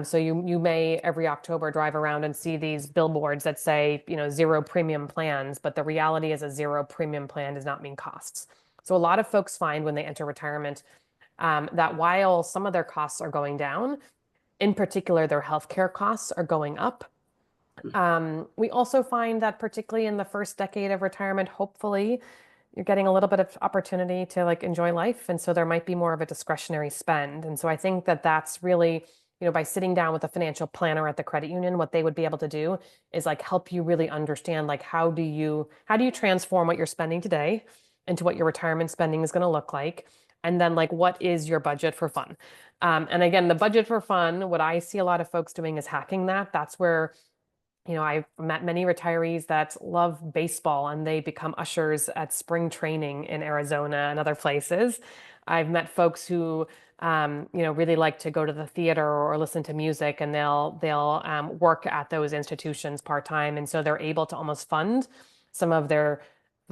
S2: So you may every October drive around and see these billboards that say, zero premium plans, but the reality is a zero premium plan does not mean costs. So a lot of folks find when they enter retirement that while some of their costs are going down, in particular, their healthcare costs are going up. We also find that particularly in the first decade of retirement, hopefully you're getting a little bit of opportunity to like enjoy life. And so there might be more of a discretionary spend. And so I think that that's really, by sitting down with a financial planner at the credit union, what they would be able to do is like help you really understand like how do you transform what you're spending today into what your retirement spending is going to look like. And then like what is your budget for fun? And again, the budget for fun, what I see a lot of folks doing is hacking that. That's where I've met many retirees that love baseball and they become ushers at spring training in Arizona and other places. I've met folks who, really like to go to the theater or listen to music, and they'll work at those institutions part time, and so they're able to almost fund some of their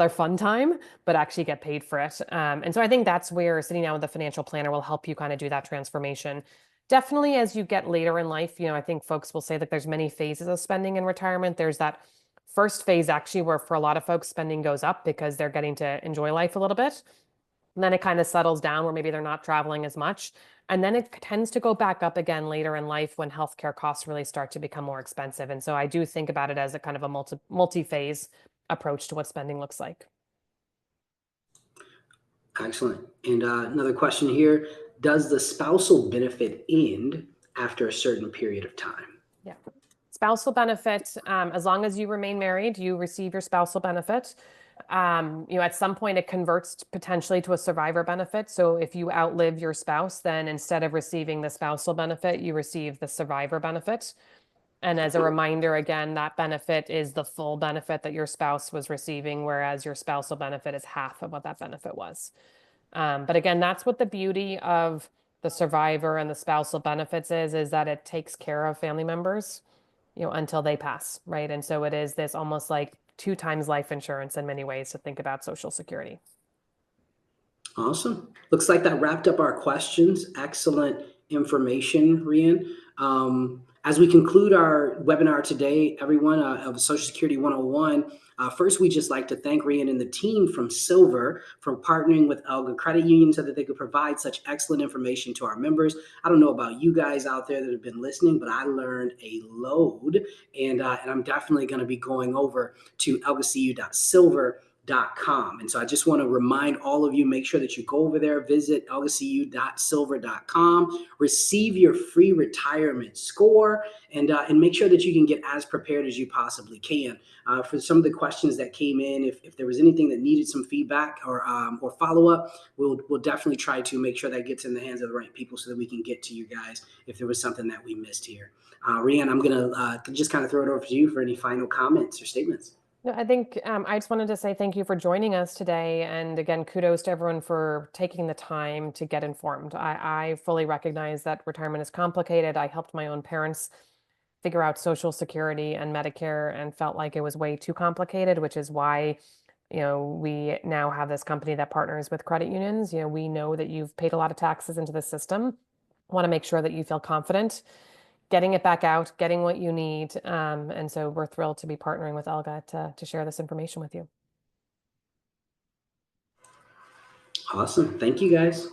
S2: fun time, but actually get paid for it. And so I think that's where sitting down with a financial planner will help you kind of do that transformation. Definitely as you get later in life, I think folks will say that there's many phases of spending in retirement. There's that first phase actually where for a lot of folks spending goes up because they're getting to enjoy life a little bit. And then it kind of settles down where maybe they're not traveling as much. And then it tends to go back up again later in life when healthcare costs really start to become more expensive. And so I do think about it as a kind of a multi-phase approach to what spending looks like.
S1: Excellent. And another question here, does the spousal benefit end after a certain period of time?
S2: Yeah. Spousal benefit, as long as you remain married, you receive your spousal benefit. At some point it converts potentially to a survivor benefit. So if you outlive your spouse, then instead of receiving the spousal benefit, you receive the survivor benefit. And as a reminder, again, that benefit is the full benefit that your spouse was receiving, whereas your spousal benefit is half of what that benefit was. But again, that's what the beauty of the survivor and the spousal benefits is that it takes care of family members, until they pass, right? And so it is this almost like 2 times life insurance in many ways to think about Social Security.
S1: Awesome. Looks like that wrapped up our questions. Excellent information, Rhian. As we conclude our webinar today, everyone, of Social Security 101, first, we just like to thank Rhian and the team from Silvur for partnering with ELGA Credit Union so that they could provide such excellent information to our members. I don't know about you guys out there that have been listening, but I learned a load, and I'm definitely going to be going over to elgacu.silvur.com. And so I just want to remind all of you, make sure that you go over there, visit elgacu.silvur.com, receive your free retirement score, and make sure that you can get as prepared as you possibly can. For some of the questions that came in, if there was anything that needed some feedback or follow-up, we'll definitely try to make sure that gets in the hands of the right people so that we can get to you guys if there was something that we missed here. Rhian, I'm going to just kind of throw it over to you for any final comments or statements.
S2: No, I think I just wanted to say thank you for joining us today. And again, kudos to everyone for taking the time to get informed. I fully recognize that retirement is complicated. I helped my own parents figure out Social Security and Medicare and felt like it was way too complicated, which is why, we now have this company that partners with credit unions. We know that you've paid a lot of taxes into the system. Want to make sure that you feel confident getting it back out, getting what you need. And so we're thrilled to be partnering with ELGA to share this information with you.
S1: Awesome. Thank you, guys.